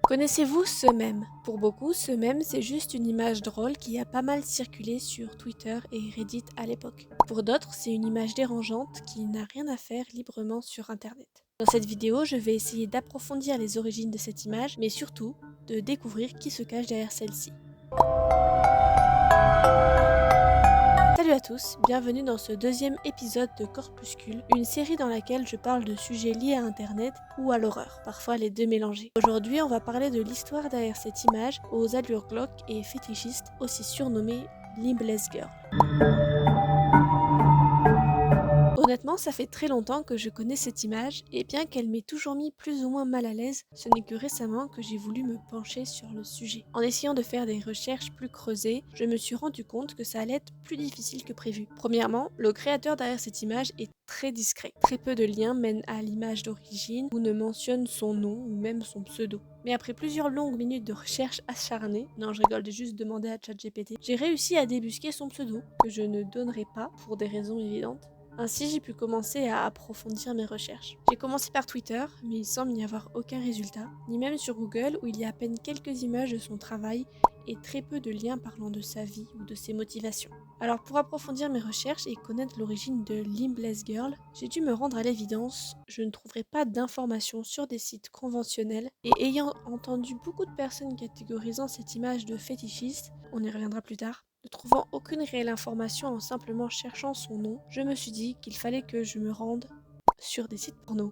Connaissez-vous ce mème? Pour beaucoup, ce mème, c'est juste une image drôle qui a pas mal circulé sur Twitter et Reddit à l'époque. Pour d'autres, c'est une image dérangeante qui n'a rien à faire librement sur Internet. Dans cette vidéo, je vais essayer d'approfondir les origines de cette image, mais surtout de découvrir qui se cache derrière celle-ci. Salut à tous, bienvenue dans ce deuxième épisode de Corpuscule, une série dans laquelle je parle de sujets liés à Internet ou à l'horreur, parfois les deux mélangés. Aujourd'hui, on va parler de l'histoire derrière cette image aux allures glauques et fétichistes, aussi surnommée Limbless Girl. Honnêtement, ça fait très longtemps que je connais cette image, et bien qu'elle m'ait toujours mis plus ou moins mal à l'aise, ce n'est que récemment que j'ai voulu me pencher sur le sujet. En essayant de faire des recherches plus creusées, je me suis rendu compte que ça allait être plus difficile que prévu. Premièrement, le créateur derrière cette image est très discret. Très peu de liens mènent à l'image d'origine ou ne mentionnent son nom ou même son pseudo. Mais après plusieurs longues minutes de recherche acharnée, non je rigole, j'ai juste demandé à ChatGPT, j'ai réussi à débusquer son pseudo, que je ne donnerai pas pour des raisons évidentes. Ainsi, j'ai pu commencer à approfondir mes recherches. J'ai commencé par Twitter, mais il semble n'y avoir aucun résultat, ni même sur Google où il y a à peine quelques images de son travail et très peu de liens parlant de sa vie ou de ses motivations. Alors pour approfondir mes recherches et connaître l'origine de Limbless Girl, j'ai dû me rendre à l'évidence, je ne trouverai pas d'informations sur des sites conventionnels et ayant entendu beaucoup de personnes catégorisant cette image de fétichiste, on y reviendra plus tard, ne trouvant aucune réelle information en simplement cherchant son nom, je me suis dit qu'il fallait que je me rende sur des sites porno.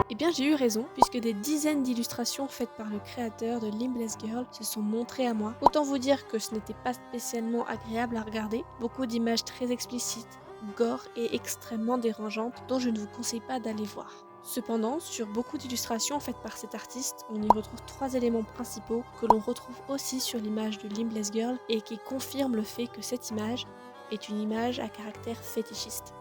Eh bien j'ai eu raison, puisque des dizaines d'illustrations faites par le créateur de Limbless Girl se sont montrées à moi. Autant vous dire que ce n'était pas spécialement agréable à regarder, beaucoup d'images très explicites, gore et extrêmement dérangeantes dont je ne vous conseille pas d'aller voir. Cependant, sur beaucoup d'illustrations faites par cet artiste, on y retrouve trois éléments principaux que l'on retrouve aussi sur l'image de Limbless Girl et qui confirment le fait que cette image est une image à caractère fétichiste.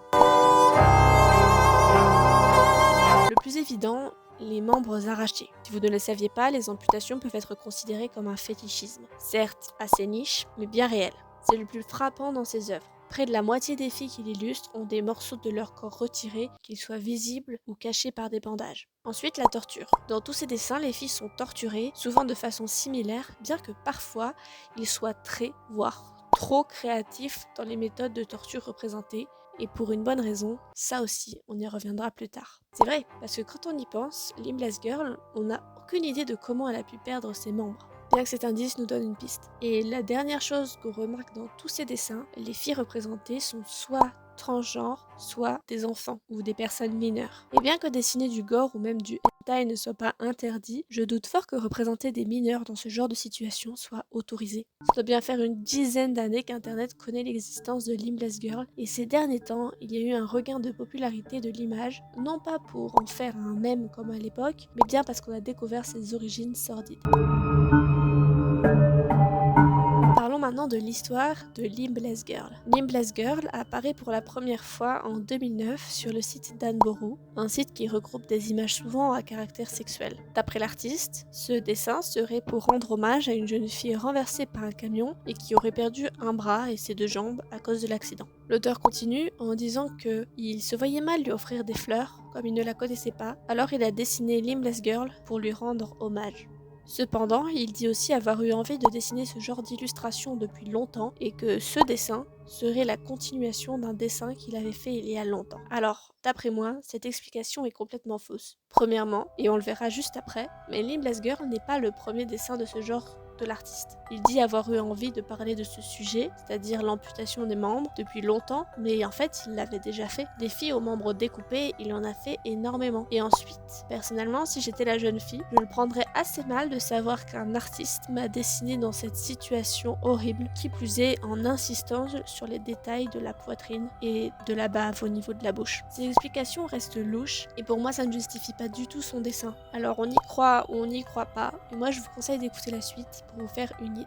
Le plus évident, les membres arrachés. Si vous ne le saviez pas, les amputations peuvent être considérées comme un fétichisme. Certes assez niche, mais bien réel. C'est le plus frappant dans ses œuvres. Près de la moitié des filles qui l'illustrent ont des morceaux de leur corps retirés, qu'ils soient visibles ou cachés par des bandages. Ensuite, la torture. Dans tous ces dessins, les filles sont torturées, souvent de façon similaire, bien que parfois, ils soient très, voire trop créatifs dans les méthodes de torture représentées, et pour une bonne raison, ça aussi, on y reviendra plus tard. C'est vrai, parce que quand on y pense, Limbless Girl, on n'a aucune idée de comment elle a pu perdre ses membres. Bien que cet indice nous donne une piste. Et la dernière chose qu'on remarque dans tous ces dessins, les filles représentées sont soit transgenres, soit des enfants ou des personnes mineures. Et bien que dessiner du gore ou même du hentai ne soit pas interdit, je doute fort que représenter des mineurs dans ce genre de situation soit autorisé. Ça doit bien faire une dizaine d'années qu'Internet connaît l'existence de Limbless Girl, et ces derniers temps, il y a eu un regain de popularité de l'image, non pas pour en faire un mème comme à l'époque, mais bien parce qu'on a découvert ses origines sordides. Parlons maintenant de l'histoire de Limbless Girl. Limbless Girl apparaît pour la première fois en 2009 sur le site d'Anboru, un site qui regroupe des images souvent à caractère sexuel. D'après l'artiste, ce dessin serait pour rendre hommage à une jeune fille renversée par un camion et qui aurait perdu un bras et ses deux jambes à cause de l'accident. L'auteur continue en disant qu'il se voyait mal lui offrir des fleurs, comme il ne la connaissait pas, alors il a dessiné Limbless Girl pour lui rendre hommage. Cependant, il dit aussi avoir eu envie de dessiner ce genre d'illustration depuis longtemps et que ce dessin serait la continuation d'un dessin qu'il avait fait il y a longtemps. Alors, d'après moi, cette explication est complètement fausse. Premièrement, et on le verra juste après, mais Limbless Girl n'est pas le premier dessin de ce genre de l'artiste. Il dit avoir eu envie de parler de ce sujet, c'est-à-dire l'amputation des membres, depuis longtemps, mais en fait, il l'avait déjà fait. Des filles aux membres découpés, il en a fait énormément. Et ensuite, personnellement, si j'étais la jeune fille, je le prendrais assez mal de savoir qu'un artiste m'a dessiné dans cette situation horrible, qui plus est en insistant sur les détails de la poitrine et de la bave au niveau de la bouche. Ces explications restent louches, et pour moi, ça ne justifie pas du tout son dessin. Alors on y croit ou on n'y croit pas, et moi je vous conseille d'écouter la suite pour vous faire une idée.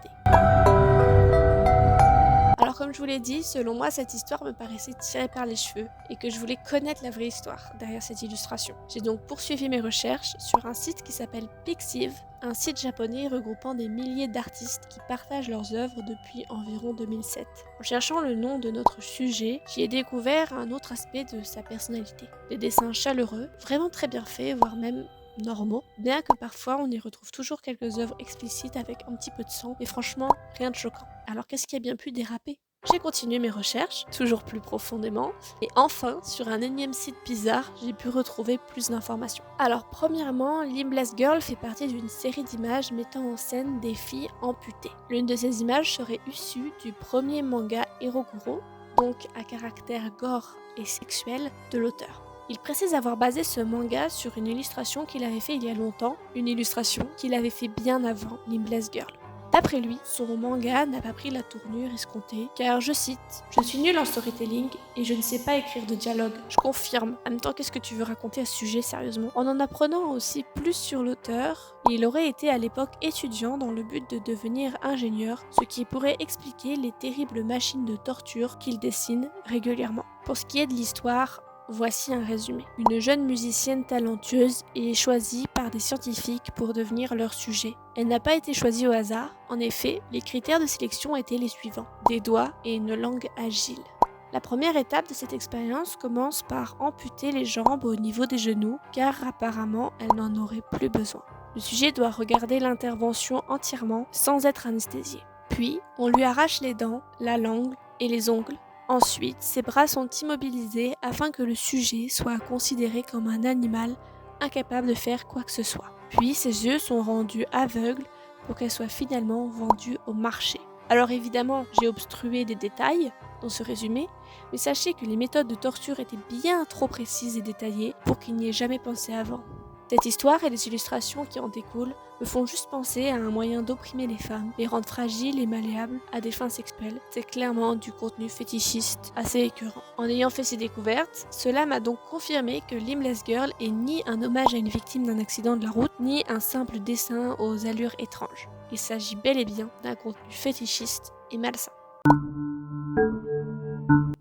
Alors comme je vous l'ai dit, selon moi cette histoire me paraissait tirée par les cheveux et que je voulais connaître la vraie histoire derrière cette illustration. J'ai donc poursuivi mes recherches sur un site qui s'appelle Pixiv, un site japonais regroupant des milliers d'artistes qui partagent leurs œuvres depuis environ 2007. En cherchant le nom de notre sujet, j'y ai découvert un autre aspect de sa personnalité. Des dessins chaleureux, vraiment très bien faits, voire même normaux, bien que parfois on y retrouve toujours quelques œuvres explicites avec un petit peu de sang, et franchement, rien de choquant. Alors qu'est-ce qui a bien pu déraper? J'ai continué mes recherches, toujours plus profondément, et enfin, sur un énième site bizarre, j'ai pu retrouver plus d'informations. Alors, premièrement, Limbless Girl fait partie d'une série d'images mettant en scène des filles amputées. L'une de ces images serait issue du premier manga Eroguro, donc à caractère gore et sexuel, de l'auteur. Il précise avoir basé ce manga sur une illustration qu'il avait fait il y a longtemps, une illustration qu'il avait fait bien avant Limbless Girl. D'après lui, son manga n'a pas pris la tournure escomptée, car, je cite, « Je suis nulle en storytelling et je ne sais pas écrire de dialogue. Je confirme. En même temps, qu'est-ce que tu veux raconter à ce sujet, sérieusement ?» En apprenant aussi plus sur l'auteur, il aurait été à l'époque étudiant dans le but de devenir ingénieur, ce qui pourrait expliquer les terribles machines de torture qu'il dessine régulièrement. Pour ce qui est de l'histoire, voici un résumé. Une jeune musicienne talentueuse est choisie par des scientifiques pour devenir leur sujet. Elle n'a pas été choisie au hasard. En effet, les critères de sélection étaient les suivants: des doigts et une langue agile. La première étape de cette expérience commence par amputer les jambes au niveau des genoux, car apparemment elle n'en aurait plus besoin. Le sujet doit regarder l'intervention entièrement sans être anesthésié. Puis, on lui arrache les dents, la langue et les ongles. Ensuite, ses bras sont immobilisés afin que le sujet soit considéré comme un animal incapable de faire quoi que ce soit. Puis ses yeux sont rendus aveugles pour qu'elle soit finalement vendue au marché. Alors évidemment, j'ai obstrué des détails dans ce résumé, mais sachez que les méthodes de torture étaient bien trop précises et détaillées pour qu'il n'y ait jamais pensé avant. Cette histoire et les illustrations qui en découlent me font juste penser à un moyen d'opprimer les femmes, les rendre fragiles et malléables à des fins sexuelles. C'est clairement du contenu fétichiste assez écœurant. En ayant fait ces découvertes, cela m'a donc confirmé que Limbless Girl est ni un hommage à une victime d'un accident de la route, ni un simple dessin aux allures étranges. Il s'agit bel et bien d'un contenu fétichiste et malsain.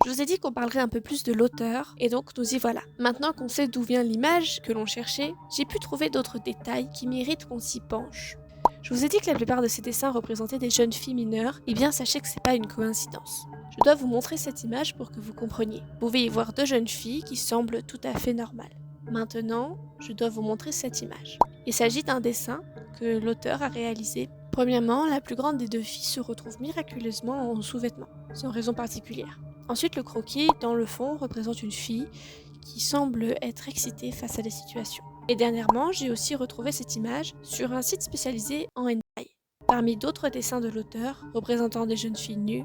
Je vous ai dit qu'on parlerait un peu plus de l'auteur, et donc nous y voilà. Maintenant qu'on sait d'où vient l'image que l'on cherchait, j'ai pu trouver d'autres détails qui méritent qu'on s'y penche. Je vous ai dit que la plupart de ces dessins représentaient des jeunes filles mineures, et bien sachez que c'est pas une coïncidence. Je dois vous montrer cette image pour que vous compreniez. Vous pouvez y voir deux jeunes filles qui semblent tout à fait normales. Maintenant, je dois vous montrer cette image. Il s'agit d'un dessin que l'auteur a réalisé. Premièrement, la plus grande des deux filles se retrouve miraculeusement en sous-vêtements, sans raison particulière. Ensuite, le croquis, dans le fond, représente une fille qui semble être excitée face à la situation. Et dernièrement, j'ai aussi retrouvé cette image sur un site spécialisé en hentai, parmi d'autres dessins de l'auteur représentant des jeunes filles nues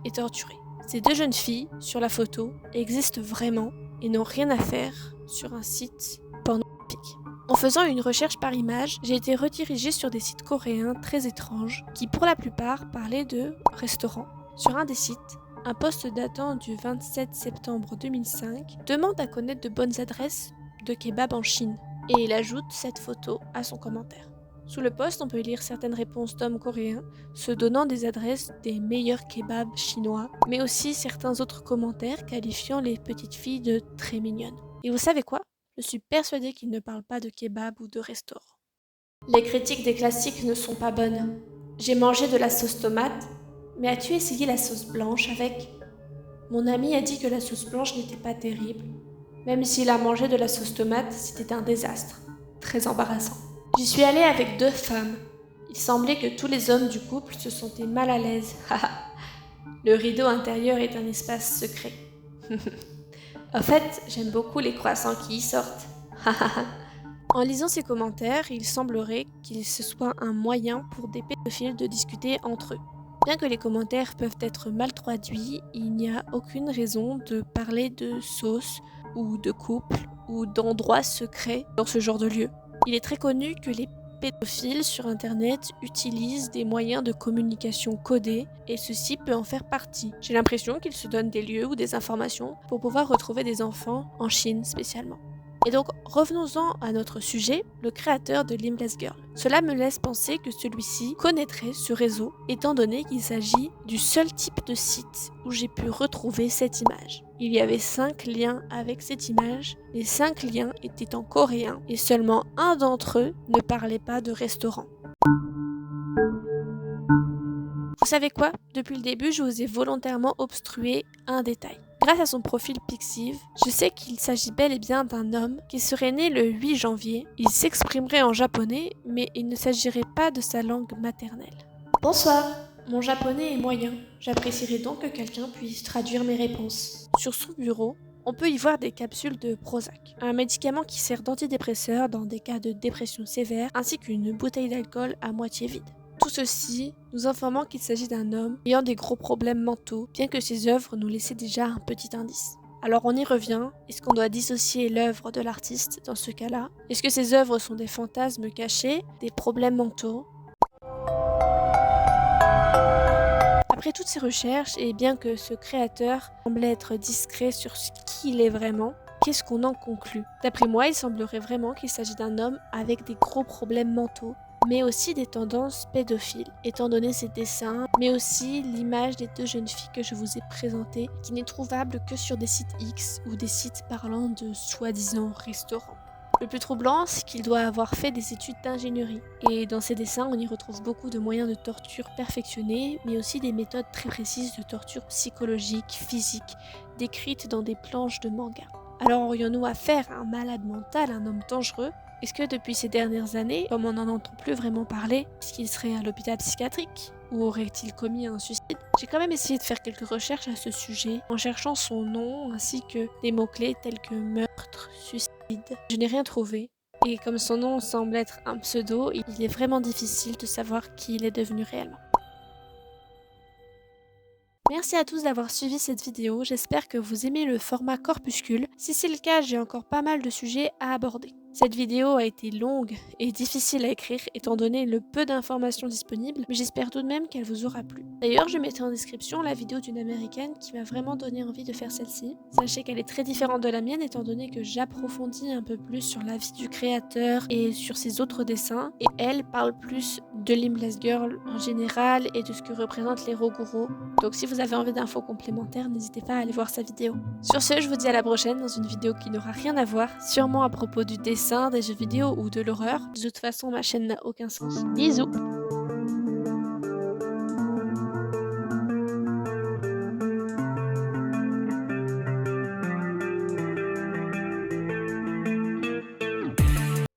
et torturées. Ces deux jeunes filles, sur la photo, existent vraiment et n'ont rien à faire sur un site pornographique. En faisant une recherche par image, j'ai été redirigée sur des sites coréens très étranges qui, pour la plupart, parlaient de restaurants. Sur un des sites, un post datant du 27 septembre 2005 demande à connaître de bonnes adresses de kebab en Chine et il ajoute cette photo à son commentaire. Sous le post, on peut lire certaines réponses d'hommes coréens se donnant des adresses des meilleurs kebabs chinois, mais aussi certains autres commentaires qualifiant les petites filles de très mignonnes. Et vous savez quoi ? Je suis persuadée qu'ils ne parlent pas de kebab ou de restaurant. Les critiques des classiques ne sont pas bonnes. J'ai mangé de la sauce tomate. Mais as-tu essayé la sauce blanche avec ? Mon ami a dit que la sauce blanche n'était pas terrible. Même s'il a mangé de la sauce tomate, c'était un désastre. Très embarrassant. J'y suis allée avec deux femmes. Il semblait que tous les hommes du couple se sentaient mal à l'aise. Le rideau intérieur est un espace secret. En fait, j'aime beaucoup les croissants qui y sortent. En lisant ces commentaires, il semblerait qu'il se soit un moyen pour des pédophiles de discuter entre eux. Bien que les commentaires peuvent être mal traduits, il n'y a aucune raison de parler de sauce ou de couple ou d'endroits secrets dans ce genre de lieu. Il est très connu que les pédophiles sur internet utilisent des moyens de communication codés et ceci peut en faire partie. J'ai l'impression qu'ils se donnent des lieux ou des informations pour pouvoir retrouver des enfants en Chine spécialement. Et donc, revenons-en à notre sujet, le créateur de Limbless Girl. Cela me laisse penser que celui-ci connaîtrait ce réseau, étant donné qu'il s'agit du seul type de site où j'ai pu retrouver cette image. Il y avait 5 liens avec cette image, les 5 liens étaient en coréen, et seulement un d'entre eux ne parlait pas de restaurant. Vous savez quoi ? Depuis le début, je vous ai volontairement obstrué un détail. grâce à son profil Pixiv, je sais qu'il s'agit bel et bien d'un homme qui serait né le 8 janvier. Il s'exprimerait en japonais, mais il ne s'agirait pas de sa langue maternelle. Bonsoir, mon japonais est moyen. J'apprécierais donc que quelqu'un puisse traduire mes réponses. Sur son bureau, on peut y voir des capsules de Prozac, un médicament qui sert d'antidépresseur dans des cas de dépression sévère, ainsi qu'une bouteille d'alcool à moitié vide. Tout ceci nous informant qu'il s'agit d'un homme ayant des gros problèmes mentaux, bien que ses œuvres nous laissaient déjà un petit indice. Alors on y revient, est-ce qu'on doit dissocier l'œuvre de l'artiste dans ce cas-là? Est-ce que ses œuvres sont des fantasmes cachés, des problèmes mentaux? Après toutes ces recherches, et bien que ce créateur semble être discret sur qui il est vraiment, qu'est-ce qu'on en conclut? D'après moi, il semblerait vraiment qu'il s'agit d'un homme avec des gros problèmes mentaux, mais aussi des tendances pédophiles, étant donné ses dessins, mais aussi l'image des deux jeunes filles que je vous ai présentées, qui n'est trouvable que sur des sites X ou des sites parlant de soi-disant restaurants. Le plus troublant, c'est qu'il doit avoir fait des études d'ingénierie. Et dans ses dessins, on y retrouve beaucoup de moyens de torture perfectionnés, mais aussi des méthodes très précises de torture psychologique, physique, décrites dans des planches de manga. Alors aurions-nous affaire à un malade mental, un homme dangereux? Est-ce que depuis ces dernières années, comme on n'en entend plus vraiment parler, est-ce qu'il serait à l'hôpital psychiatrique? Ou aurait-il commis un suicide? J'ai quand même essayé de faire quelques recherches à ce sujet, en cherchant son nom ainsi que des mots-clés tels que meurtre, suicide. Je n'ai rien trouvé. Et comme son nom semble être un pseudo, il est vraiment difficile de savoir qui il est devenu réellement. Merci à tous d'avoir suivi cette vidéo, j'espère que vous aimez le format corpuscule. Si c'est le cas, j'ai encore pas mal de sujets à aborder. Cette vidéo a été longue et difficile à écrire étant donné le peu d'informations disponibles, mais j'espère tout de même qu'elle vous aura plu. D'ailleurs, je mettrai en description la vidéo d'une américaine qui m'a vraiment donné envie de faire celle-ci. Sachez qu'elle est très différente de la mienne étant donné que j'approfondis un peu plus sur la vie du créateur et sur ses autres dessins, et elle parle plus de Limbless Girl en général et de ce que représentent les Roguro. Donc si vous avez envie d'infos complémentaires, n'hésitez pas à aller voir sa vidéo. Sur ce, je vous dis à la prochaine dans une vidéo qui n'aura rien à voir, sûrement à propos du dessin, des jeux vidéo ou de l'horreur. De toute façon, ma chaîne n'a aucun sens. Bisous!